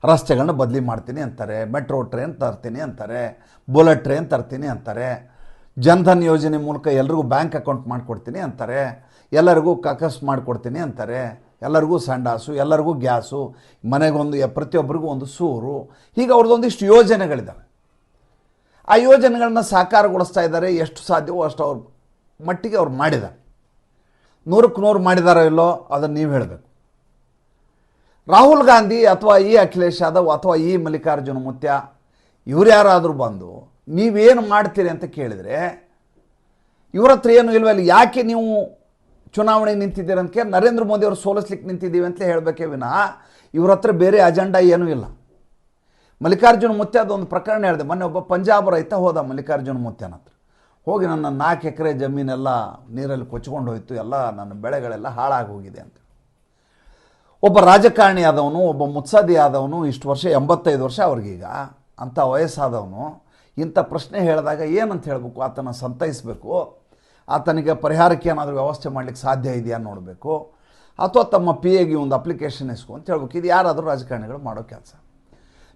ರಸ್ತೆಗಳನ್ನ ಬದಲಿ ಮಾಡ್ತೀನಿ ಅಂತಾರೆ, ಮೆಟ್ರೋ ಟ್ರೈನ್ ತರ್ತೀನಿ ಅಂತಾರೆ, ಬುಲೆಟ್ ಟ್ರೈನ್ ತರ್ತೀನಿ ಅಂತಾರೆ, ಜನ್ಧನ್ ಯೋಜನೆ ಮೂಲಕ ಎಲ್ರಿಗೂ ಬ್ಯಾಂಕ್ ಅಕೌಂಟ್ ಮಾಡಿಕೊಡ್ತೀನಿ ಅಂತಾರೆ, ಎಲ್ಲರಿಗೂ ಕಕಸ್ ಮಾಡಿಕೊಡ್ತೀನಿ ಅಂತಾರೆ, ಎಲ್ಲರಿಗೂ ಸಂಡಾಸು, ಎಲ್ಲರಿಗೂ ಗ್ಯಾಸು, ಮನೆಗೊಂದು ಪ್ರತಿಯೊಬ್ಬರಿಗೂ ಒಂದು ಸೂರು, ಹೀಗೆ ಅವ್ರದ್ದೊಂದಿಷ್ಟು ಯೋಜನೆಗಳಿದ್ದಾವೆ. ಆ ಯೋಜನೆಗಳನ್ನ ಸಾಕಾರಗೊಳಿಸ್ತಾ ಇದ್ದಾರೆ. ಎಷ್ಟು ಸಾಧ್ಯವೋ ಅಷ್ಟು ಅವ್ರ ಮಟ್ಟಿಗೆ ಅವ್ರು ಮಾಡಿದ್ದಾರೆ. 100ಕ್ಕೆ 100 ಮಾಡಿದಾರೋ ಇಲ್ಲೋ ಅದನ್ನು ನೀವು ಹೇಳಬೇಕು. ರಾಹುಲ್ ಗಾಂಧಿ ಅಥವಾ ಈ ಅಖಿಲೇಶ್ ಯಾದವ್ ಅಥವಾ ಈ ಮಲ್ಲಿಕಾರ್ಜುನ ಮುತ್ಯ ಇವ್ರು ಯಾರಾದರೂ ಬಂದು ನೀವೇನು ಮಾಡ್ತೀರಿ ಅಂತ ಕೇಳಿದರೆ ಇವ್ರ ಹತ್ರ ಏನು ಇಲ್ವಲ್ಲ. ಯಾಕೆ ನೀವು ಚುನಾವಣೆ ನಿಂತಿದ್ದೀರಿ ಅಂತ ಕೇಳಿ ನರೇಂದ್ರ ಮೋದಿ ಅವರು ಸೋಲಿಸ್ಲಿಕ್ಕೆ ನಿಂತಿದ್ದೀವಿ ಅಂತಲೇ ಹೇಳಬೇಕೇ ವಿನಃ ಇವ್ರ ಹತ್ರ ಬೇರೆ ಅಜೆಂಡಾ ಏನೂ ಇಲ್ಲ. ಮಲ್ಲಿಕಾರ್ಜುನ ಮುತ್ಯದ ಒಂದು ಪ್ರಕರಣ ಹೇಳಿದೆ. ಮೊನ್ನೆ ಒಬ್ಬ ಪಂಜಾಬ್ ರೈತ ಹೋದ ಮಲ್ಲಿಕಾರ್ಜುನ ಮುತ್ಯನ ಹತ್ರ. ಹೋಗಿ ನನ್ನ 4 ಎಕರೆ ಜಮೀನೆಲ್ಲ ನೀರಲ್ಲಿ ಕೊಚ್ಕೊಂಡು ಹೋಯಿತು, ಎಲ್ಲ ನನ್ನ ಬೆಳೆಗಳೆಲ್ಲ ಹಾಳಾಗಿ ಹೋಗಿದೆ ಅಂತ. ಒಬ್ಬ ರಾಜಕಾರಣಿ ಆದವನು, ಒಬ್ಬ ಮುತ್ಸದಿ ಆದವನು, ಇಷ್ಟು ವರ್ಷ 85 ವರ್ಷ ಅವ್ರಿಗೀಗ, ಅಂಥ ವಯಸ್ಸಾದವನು ಇಂಥ ಪ್ರಶ್ನೆ ಹೇಳಿದಾಗ ಏನಂತ ಹೇಳಬೇಕು? ಆತನ ಸಂತೈಸಬೇಕು, ಆತನಿಗೆ ಪರಿಹಾರಕ್ಕೆ ಏನಾದರೂ ವ್ಯವಸ್ಥೆ ಮಾಡಲಿಕ್ಕೆ ಸಾಧ್ಯ ಇದೆಯಾ ನೋಡಬೇಕು, ಅಥವಾ ತಮ್ಮ PAಗೆ ಒಂದು ಅಪ್ಲಿಕೇಶನ್ ಇಸ್ಕೊ ಅಂತ ಹೇಳ್ಬೇಕು. ಇದು ಯಾರಾದರೂ ರಾಜಕಾರಣಿಗಳು ಮಾಡೋ ಕೆಲಸ.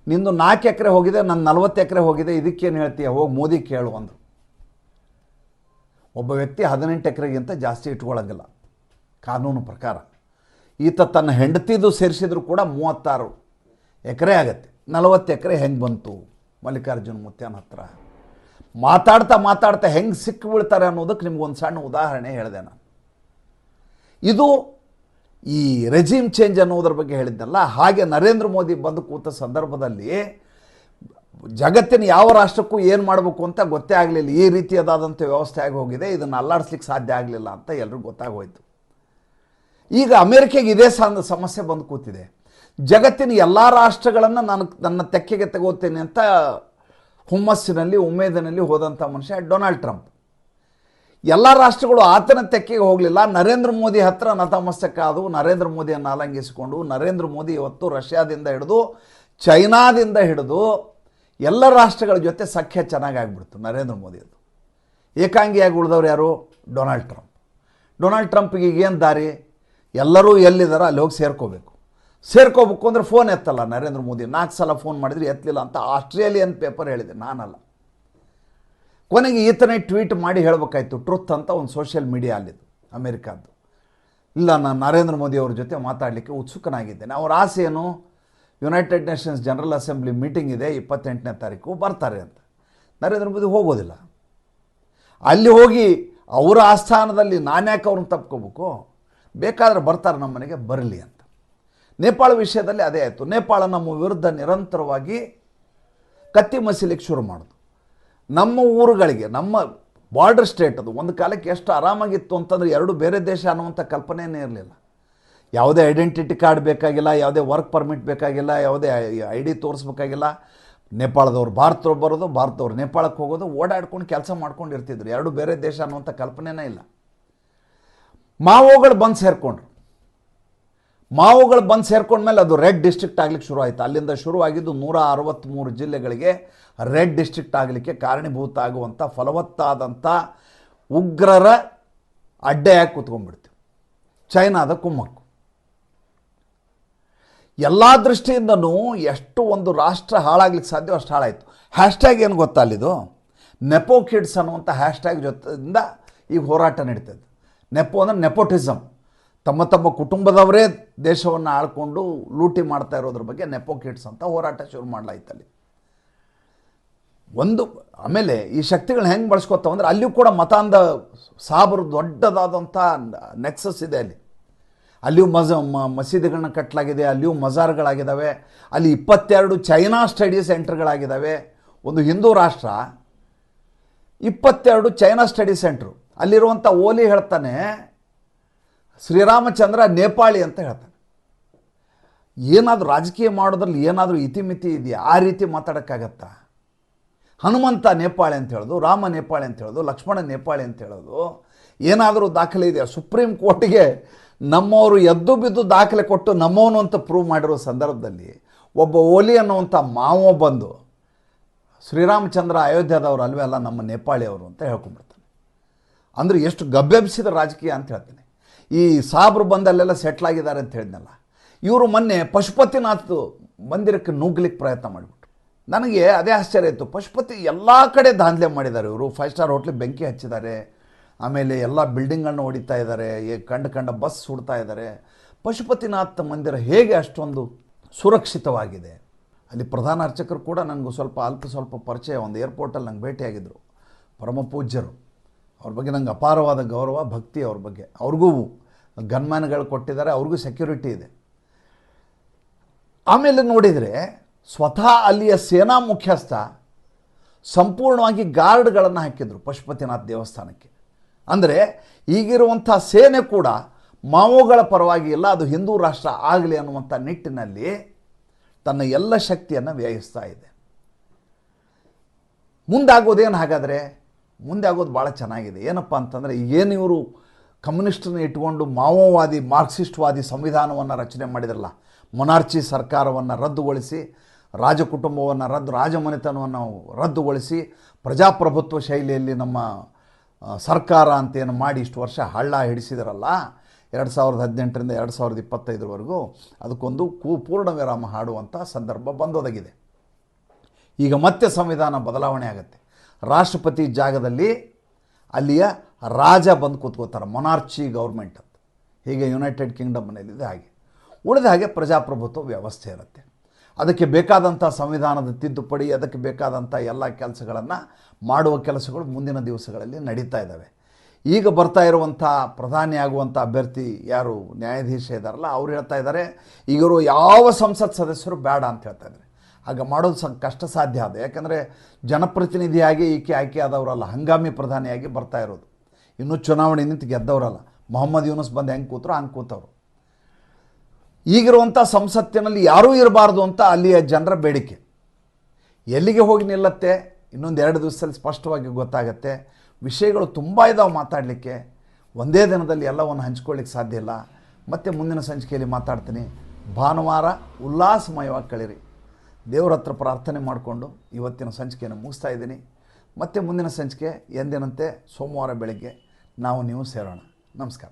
ನಿಂದು 4 ಎಕರೆ ಹೋಗಿದೆ, ನನ್ನ 40 ಎಕರೆ ಹೋಗಿದೆ, ಇದಕ್ಕೇನು ಹೇಳ್ತೀಯ, ಹೋಗಿ ಮೋದಿ ಕೇಳು ಅಂದರು. ಒಬ್ಬ ವ್ಯಕ್ತಿ 18 ಎಕರೆಗಿಂತ ಜಾಸ್ತಿ ಇಟ್ಕೊಳ್ಳೋಂಗಿಲ್ಲ ಕಾನೂನು ಪ್ರಕಾರ. ಈತ ತನ್ನ ಹೆಂಡತಿದು ಸೇರಿಸಿದ್ರು ಕೂಡ 36 ಎಕರೆ ಆಗತ್ತೆ. 40 ಎಕರೆ ಹೆಂಗೆ ಬಂತು ಮಲ್ಲಿಕಾರ್ಜುನ ಮುತ್ಯಾನ ಹತ್ರ? ಮಾತಾಡ್ತಾ ಹೆಂಗೆ ಸಿಕ್ಕು ಬೀಳ್ತಾರೆ ಅನ್ನೋದಕ್ಕೆ ನಿಮ್ಗೊಂದು ಸಣ್ಣ ಉದಾಹರಣೆ ಹೇಳಿದೆ ನಾನು. ಇದು ಈ ರೆಜಿಮ್ ಚೇಂಜ್ ಅನ್ನೋದ್ರ ಬಗ್ಗೆ ಹೇಳಿದ್ದಲ್ಲ. ಹಾಗೆ ನರೇಂದ್ರ ಮೋದಿ ಬಂದು ಕೂತ ಸಂದರ್ಭದಲ್ಲಿ ಜಗತ್ತಿನ ಯಾವ ರಾಷ್ಟ್ರಕ್ಕೂ ಏನು ಮಾಡಬೇಕು ಅಂತ ಗೊತ್ತೇ ಆಗಲಿಲ್ಲ. ಈ ರೀತಿಯಾದಂಥ ವ್ಯವಸ್ಥೆ ಆಗಿ ಹೋಗಿದೆ, ಇದನ್ನು ಅಲ್ಲಾಡಿಸ್ಲಿಕ್ಕೆ ಸಾಧ್ಯ ಆಗಲಿಲ್ಲ ಅಂತ ಎಲ್ರಿಗೂ ಗೊತ್ತಾಗೋಯ್ತು. ಈಗ ಅಮೇರಿಕೆಗೆ ಇದೇ ಸಮಸ್ಯೆ ಬಂದು ಕೂತಿದೆ. ಜಗತ್ತಿನ ಎಲ್ಲ ರಾಷ್ಟ್ರಗಳನ್ನು ನನ್ನ ತೆಕ್ಕೆಗೆ ತಗೋತೇನೆ ಅಂತ ಹುಮ್ಮಸ್ಸಿನಲ್ಲಿ ಉಮೇದಿನಲ್ಲಿ ಹೋದಂಥ ಮನುಷ್ಯ ಡೊನಾಲ್ಡ್ ಟ್ರಂಪ್. ಎಲ್ಲ ರಾಷ್ಟ್ರಗಳು ಆತನ ತೆಕ್ಕೆಗೆ ಹೋಗಲಿಲ್ಲ, ನರೇಂದ್ರ ಮೋದಿ ಹತ್ರ ನತಮಸ್ತಕ ಆದವು, ನರೇಂದ್ರ ಮೋದಿಯನ್ನು ಆಲಂಗಿಸಿಕೊಂಡು. ನರೇಂದ್ರ ಮೋದಿ ಇವತ್ತು ರಷ್ಯಾದಿಂದ ಹಿಡಿದು ಚೈನಾದಿಂದ ಹಿಡಿದು ಎಲ್ಲ ರಾಷ್ಟ್ರಗಳ ಜೊತೆ ಸಖ್ಯ ಚೆನ್ನಾಗಿ ಆಗ್ಬಿಡ್ತು ನರೇಂದ್ರ ಮೋದಿಯದು. ಏಕಾಂಗಿಯಾಗಿ ಉಳಿದವ್ರು ಯಾರು? Donald Trump. ಡೊನಾಲ್ಡ್ ಟ್ರಂಪ್ಗೆ ಈಗೇನು ದಾರಿ? ಎಲ್ಲರೂ ಎಲ್ಲಿದ್ದಾರೋ ಅಲ್ಲಿ ಹೋಗಿ ಸೇರ್ಕೋಬೇಕು ಅಂದರೆ ಫೋನ್ ಎತ್ತಲ್ಲ ನರೇಂದ್ರ ಮೋದಿ. 4 ಸಲ ಫೋನ್ ಮಾಡಿದ್ರೆ ಎತ್ತಲಿಲ್ಲ ಅಂತ ಆಸ್ಟ್ರೇಲಿಯನ್ ಪೇಪರ್ ಹೇಳಿದೆ, ನಾನಲ್ಲ. ಕೊನೆಗೆ ಈತನೇ ಟ್ವೀಟ್ ಮಾಡಿ ಹೇಳಬೇಕಾಯ್ತು, ಟ್ರುತ್ ಅಂತ ಒಂದು ಸೋಷಿಯಲ್ ಮೀಡಿಯಾ ಅಲ್ಲಿದ್ದು ಅಮೇರಿಕಾದ್ದು. ಇಲ್ಲ, ನಾನು ನರೇಂದ್ರ ಮೋದಿ ಅವ್ರ ಜೊತೆ ಮಾತಾಡಲಿಕ್ಕೆ ಉತ್ಸುಕನಾಗಿದ್ದೇನೆ. ಅವ್ರ ಆಸೆ ಏನು? United Nations general assembly meeting ಇದೆ 28ನೇ ತಾರೀಕು, ಬರ್ತಾರೆ ಅಂತ. ನರೇಂದ್ರ ಮೋದಿ ಹೋಗೋದಿಲ್ಲ. ಅಲ್ಲಿ ಹೋಗಿ ಅವರ ಆಸ್ಥಾನದಲ್ಲಿ ನಾನ್ಯಾಕೆ ಅವ್ರನ್ನ ತಪ್ಕೋಬೇಕು? ಬೇಕಾದರೆ ಬರ್ತಾರೆ ನಮ್ಮ ಮನೆಗೆ, ಬರಲಿ ಅಂತ. ನೇಪಾಳ ವಿಷಯದಲ್ಲಿ ಅದೇ ಆಯಿತು. ನೇಪಾಳ ನಮ್ಮ ವಿರುದ್ಧ ನಿರಂತರವಾಗಿ ಕತ್ತಿ ಮಸೀಲಿಕ್ಕೆ ಶುರು ಮಾಡೋದು. ನಮ್ಮ ಊರುಗಳಿಗೆ, ನಮ್ಮ ಬಾರ್ಡರ್ ಸ್ಟೇಟ್ ಅದು ಒಂದು ಕಾಲಕ್ಕೆ ಎಷ್ಟು ಆರಾಮಾಗಿತ್ತು ಅಂತಂದರೆ ಎರಡು ಬೇರೆ ದೇಶ ಅನ್ನುವಂಥ ಕಲ್ಪನೆಯೇ ಇರಲಿಲ್ಲ. ಯಾವುದೇ ಐಡೆಂಟಿಟಿ ಕಾರ್ಡ್ ಬೇಕಾಗಿಲ್ಲ, ಯಾವುದೇ ವರ್ಕ್ ಪರ್ಮಿಟ್ ಬೇಕಾಗಿಲ್ಲ, ಯಾವುದೇ ID ತೋರಿಸ್ಬೇಕಾಗಿಲ್ಲ. ನೇಪಾಳದವ್ರು ಭಾರತದವ್ರು ಬರೋದು, ಭಾರತದವ್ರು ನೇಪಾಳಕ್ಕೆ ಹೋಗೋದು, ಓಡಾಡ್ಕೊಂಡು ಕೆಲಸ ಮಾಡ್ಕೊಂಡು ಇರ್ತಿದ್ರು. ಎರಡು ಬೇರೆ ದೇಶ ಅನ್ನುವಂಥ ಕಲ್ಪನೆಯೇ ಇಲ್ಲ. ಮಾವೋಗಳು ಬಂದು ಸೇರ್ಕೊಂಡ್ಮೇಲೆ ಅದು ರೆಡ್ ಡಿಸ್ಟ್ರಿಕ್ಟ್ ಆಗಲಿಕ್ಕೆ ಶುರು ಆಯಿತು. ಅಲ್ಲಿಂದ ಶುರುವಾಗಿದ್ದು 163 ಜಿಲ್ಲೆಗಳಿಗೆ ರೆಡ್ ಡಿಸ್ಟ್ರಿಕ್ಟ್ ಆಗಲಿಕ್ಕೆ ಕಾರಣೀಭೂತ ಆಗುವಂಥ ಫಲವತ್ತಾದಂಥ ಉಗ್ರರ ಅಡ್ಡೆಯಾಗಿ ಕೂತ್ಕೊಂಡ್ಬಿಡ್ತೀವಿ. ಚೈನಾದ ಕುಮ್ಮಕ್ಕು. ಎಲ್ಲ ದೃಷ್ಟಿಯಿಂದನೂ ಎಷ್ಟು ಒಂದು ರಾಷ್ಟ್ರ ಹಾಳಾಗ್ಲಿಕ್ಕೆ ಸಾಧ್ಯ ಅಷ್ಟು ಹಾಳಾಯಿತು. ಹ್ಯಾಶ್ಟ್ಯಾಗ್ ಏನು ಗೊತ್ತಾ ಅಲ್ಲಿದು? ನೆಪೋ ಕಿಡ್ಸ್ ಅನ್ನುವಂಥ ಹ್ಯಾಶ್ಟ್ಯಾಗ್ ಜೊತೆಯಿಂದ ಈಗ ಹೋರಾಟ ನಡೀತದೆ. ನೆಪೋ ಅಂದರೆ ನೆಪೋಟಿಸಮ್. ತಮ್ಮ ಕುಟುಂಬದವರೇ ದೇಶವನ್ನು ಆಳ್ಕೊಂಡು ಲೂಟಿ ಮಾಡ್ತಾ ಇರೋದ್ರ ಬಗ್ಗೆ ನೆಪೋ ಕಿಡ್ಸ್ ಅಂತ ಹೋರಾಟ ಶುರು ಮಾಡಲಾಯ್ತಲ್ಲಿ. ಆಮೇಲೆ ಈ ಶಕ್ತಿಗಳನ್ನ ಹೆಂಗೆ ಬಳಸ್ಕೊತಾವ ಅಂದರೆ ಅಲ್ಲಿಯೂ ಕೂಡ ಮತಾಂಧ ಸಾಬರು ದೊಡ್ಡದಾದಂಥ ನೆಕ್ಸಸ್ ಇದೆ. ಅಲ್ಲಿಯೂ ಮಸೀದಿಗಳನ್ನ ಕಟ್ಟಲಾಗಿದೆ, ಅಲ್ಲಿಯೂ ಮಜಾರ್ಗಳಾಗಿದ್ದಾವೆ. ಅಲ್ಲಿ 22 ಚೈನಾ ಸ್ಟಡಿ ಸೆಂಟರ್ಗಳಾಗಿದ್ದಾವೆ. ಒಂದು ಹಿಂದೂ ರಾಷ್ಟ್ರ, 22 ಚೈನಾ ಸ್ಟಡಿ ಸೆಂಟ್ರು. ಅಲ್ಲಿರುವಂಥ ಓಲಿ ಹೇಳ್ತಾನೆ, ಶ್ರೀರಾಮಚಂದ್ರ ನೇಪಾಳಿ ಅಂತ ಹೇಳ್ತಾನೆ. ಏನಾದರೂ ರಾಜಕೀಯ ಮಾಡೋದ್ರಲ್ಲಿ ಏನಾದರೂ ಇತಿಮಿತಿ ಇದೆಯಾ? ಆ ರೀತಿ ಮಾತಾಡೋಕ್ಕಾಗತ್ತಾ? ಹನುಮಂತ ನೇಪಾಳಿ ಅಂತ ಹೇಳೋದು, ರಾಮ ನೇಪಾಳಿ ಅಂತ ಹೇಳೋದು, ಲಕ್ಷ್ಮಣ ನೇಪಾಳಿ ಅಂತ ಹೇಳೋದು ಏನಾದರೂ ದಾಖಲೆ ಇದೆಯಾ? ಸುಪ್ರೀಂ ಕೋರ್ಟಿಗೆ ನಮ್ಮವರು ಎದ್ದು ಬಿದ್ದು ದಾಖಲೆ ಕೊಟ್ಟು ನಮ್ಮವನು ಅಂತ ಪ್ರೂವ್ ಮಾಡಿರೋ ಸಂದರ್ಭದಲ್ಲಿ ಒಬ್ಬ ಓಲಿ ಅನ್ನುವಂಥ ಮಾವ ಬಂದು ಶ್ರೀರಾಮಚಂದ್ರ ಅಯೋಧ್ಯದವರು ಅಲ್ವೇ ಅಲ್ಲ, ನಮ್ಮ ನೇಪಾಳಿಯವರು ಅಂತ ಹೇಳ್ಕೊಂಡ್ಬಿಡ್ತಾನೆ. ಅಂದರೆ ಎಷ್ಟು ಗಬ್ಬೆಬ್ಸಿದ ರಾಜಕೀಯ ಅಂತ ಹೇಳ್ತಾನೆ. ಈ ಸಾಬ್ರು ಬಂದಲ್ಲೆಲ್ಲ ಸೆಟ್ಲಾಗಿದ್ದಾರೆ ಅಂತ ಹೇಳಿದ್ನಲ್ಲ, ಇವರು ಮೊನ್ನೆ ಪಶುಪತಿನಾಥ್ ಮಂದಿರಕ್ಕೆ ನುಗ್ಗಲಿಕ್ಕೆ ಪ್ರಯತ್ನ ಮಾಡಿಬಿಟ್ರು. ನನಗೆ ಅದೇ ಆಶ್ಚರ್ಯ ಇತ್ತು. ಪಶುಪತಿ ಎಲ್ಲ ಕಡೆ ದಾಂಧಲೆ ಮಾಡಿದ್ದಾರೆ ಇವರು. 5 ಸ್ಟಾರ್ ಹೋಟ್ಲಿಗೆ ಬೆಂಕಿ ಹಚ್ಚಿದ್ದಾರೆ, ಆಮೇಲೆ ಎಲ್ಲ ಬಿಲ್ಡಿಂಗನ್ನು ಹೊಡಿತಾ ಇದ್ದಾರೆ, ಕಂಡ ಬಸ್ ಸುಡ್ತಾ ಇದ್ದಾರೆ. ಪಶುಪತಿನಾಥ ಮಂದಿರ ಹೇಗೆ ಅಷ್ಟೊಂದು ಸುರಕ್ಷಿತವಾಗಿದೆ? ಅಲ್ಲಿ ಪ್ರಧಾನ ಅರ್ಚಕರು ಕೂಡ ನನಗೂ ಸ್ವಲ್ಪ ಪರಿಚಯ. ಒಂದು ಏರ್ಪೋರ್ಟಲ್ಲಿ ನಂಗೆ ಭೇಟಿಯಾಗಿದ್ದರು, ಪರಮ ಪೂಜ್ಯರು. ಅವ್ರ ಬಗ್ಗೆ ನಂಗೆ ಅಪಾರವಾದ ಗೌರವ, ಭಕ್ತಿ ಅವ್ರ ಬಗ್ಗೆ. ಅವ್ರಿಗೂ ಗನ್ಮ್ಯಾನ್ಗಳು ಕೊಟ್ಟಿದ್ದಾರೆ, ಅವ್ರಿಗೂ ಸೆಕ್ಯೂರಿಟಿ ಇದೆ. ಆಮೇಲೆ ನೋಡಿದರೆ ಸ್ವತಃ ಅಲ್ಲಿಯ ಸೇನಾ ಮುಖ್ಯಸ್ಥ ಸಂಪೂರ್ಣವಾಗಿ ಗಾರ್ಡ್ಗಳನ್ನು ಹಾಕಿದರು ಪಶುಪತಿನಾಥ್ ದೇವಸ್ಥಾನಕ್ಕೆ. ಅಂದರೆ ಈಗಿರುವಂಥ ಸೇನೆ ಕೂಡ ಮಾವೋಗಳ ಪರವಾಗಿ ಇಲ್ಲ, ಅದು ಹಿಂದೂ ರಾಷ್ಟ್ರ ಆಗಲಿ ಅನ್ನುವಂಥ ನಿಟ್ಟಿನಲ್ಲಿ ತನ್ನ ಎಲ್ಲ ಶಕ್ತಿಯನ್ನು ವ್ಯಯಿಸ್ತಾ ಇದೆ. ಮುಂದಾಗೋದೇನು ಹಾಗಾದರೆ? ಮುಂದೆ ಆಗೋದು ಭಾಳ ಚೆನ್ನಾಗಿದೆ. ಏನಪ್ಪ ಅಂತಂದರೆ, ಏನು ಇವರು ಕಮ್ಯುನಿಸ್ಟನ್ನ ಇಟ್ಕೊಂಡು ಮಾವೋವಾದಿ ಮಾರ್ಕ್ಸಿಸ್ಟ್ವಾದಿ ಸಂವಿಧಾನವನ್ನು ರಚನೆ ಮಾಡಿದ್ರಲ್ಲ, ಮೊನಾರ್ಚಿ ಸರ್ಕಾರವನ್ನು ರದ್ದುಗೊಳಿಸಿ, ರಾಜಕುಟುಂಬವನ್ನು ರಾಜಮನೆತನವನ್ನು ರದ್ದುಗೊಳಿಸಿ, ಪ್ರಜಾಪ್ರಭುತ್ವ ಶೈಲಿಯಲ್ಲಿ ನಮ್ಮ ಸರ್ಕಾರ ಅಂತೇನು ಮಾಡಿ ಇಷ್ಟು ವರ್ಷ ಹಳ್ಳ ಹಿಡಿಸಿದ್ರಲ್ಲ 2018ರಿಂದ 2025ವರೆಗೂ, ಅದಕ್ಕೊಂದು ಪೂರ್ಣ ವಿರಾಮ ಹಾಡುವಂಥ ಸಂದರ್ಭ ಬಂದೊದಗಿದೆ. ಈಗ ಮತ್ತೆ ಸಂವಿಧಾನ ಬದಲಾವಣೆ ಆಗುತ್ತೆ. ರಾಷ್ಟ್ರಪತಿ ಜಾಗದಲ್ಲಿ ಅಲ್ಲಿಯ ರಾಜ ಬಂದು ಕೂತ್ಕೋತಾರೆ, ಮೊನಾರ್ಚಿ ಗೌರ್ಮೆಂಟ್ ಅಂತ. ಹೀಗೆ ಯುನೈಟೆಡ್ ಕಿಂಗ್ಡಮ್ನಲ್ಲಿದೆ. ಹಾಗೆ ಉಳಿದ ಹಾಗೆ ಪ್ರಜಾಪ್ರಭುತ್ವ ವ್ಯವಸ್ಥೆ ಇರುತ್ತೆ. ಅದಕ್ಕೆ ಬೇಕಾದಂಥ ಸಂವಿಧಾನದ ತಿದ್ದುಪಡಿ, ಅದಕ್ಕೆ ಬೇಕಾದಂಥ ಎಲ್ಲ ಕೆಲಸಗಳನ್ನು ಮಾಡುವ ಕೆಲಸಗಳು ಮುಂದಿನ ದಿವಸಗಳಲ್ಲಿ ನಡೀತಾ ಇದ್ದಾವೆ. ಈಗ ಬರ್ತಾ ಇರುವಂಥ ಪ್ರಧಾನಿ ಆಗುವಂಥ ಅಭ್ಯರ್ಥಿ ಯಾರು ನ್ಯಾಯಾಧೀಶ ಇದ್ದಾರಲ್ಲ, ಅವ್ರು ಹೇಳ್ತಾ ಇದ್ದಾರೆ ಈಗರು ಯಾವ ಸಂಸತ್ ಸದಸ್ಯರು ಬೇಡ ಅಂತ ಹೇಳ್ತಾ ಇದ್ದಾರೆ. ಆಗ ಮಾಡೋದು ಕಷ್ಟ ಸಾಧ್ಯ ಅದು. ಯಾಕಂದರೆ ಜನಪ್ರತಿನಿಧಿಯಾಗಿ ಈಕೆ ಆಯ್ಕೆ ಆದವರಲ್ಲ, ಹಂಗಾಮಿ ಪ್ರಧಾನಿಯಾಗಿ ಬರ್ತಾ ಇರೋದು. ಇನ್ನೂ ಚುನಾವಣೆ ನಿಂತು ಗೆದ್ದವರಲ್ಲ. ಮೊಹಮ್ಮದ್ ಯೂನುಸ್ ಬಂದು ಹೆಂಗೆ ಕೂತರು ಹಂಗೆ ಕೂತವರು. ಈಗಿರುವಂಥ ಸಂಸತ್ತಿನಲ್ಲಿ ಯಾರೂ ಇರಬಾರ್ದು ಅಂತ ಅಲ್ಲಿಯ ಜನರ ಬೇಡಿಕೆ. ಎಲ್ಲಿಗೆ ಹೋಗಿ ನಿಲ್ಲತ್ತೆ ಇನ್ನೊಂದು 2 ದಿವಸದಲ್ಲಿ ಸ್ಪಷ್ಟವಾಗಿ ಗೊತ್ತಾಗತ್ತೆ. ವಿಷಯಗಳು ತುಂಬ ಇದಾವೆ ಮಾತಾಡಲಿಕ್ಕೆ. ಒಂದೇ ದಿನದಲ್ಲಿ ಎಲ್ಲವನ್ನು ಹಂಚ್ಕೊಳ್ಳಿಕ್ಕೆ ಸಾಧ್ಯ ಇಲ್ಲ. ಮತ್ತು ಮುಂದಿನ ಸಂಚಿಕೆಯಲ್ಲಿ ಮಾತಾಡ್ತೀನಿ. ಭಾನುವಾರ ಉಲ್ಲಾಸಮಯವಾಗಿ ಕಳೀರಿ. ದೇವ್ರ ಹತ್ರ ಪ್ರಾರ್ಥನೆ ಮಾಡಿಕೊಂಡು ಇವತ್ತಿನ ಸಂಚಿಕೆಯನ್ನು ಮುಗಿಸ್ತಾ ಇದ್ದೀನಿ. ಮತ್ತು ಮುಂದಿನ ಸಂಚಿಕೆ ಎಂದಿನಂತೆ ಸೋಮವಾರ ಬೆಳಗ್ಗೆ ನಾವು ನೀವು ಸೇರೋಣ. ನಮಸ್ಕಾರ.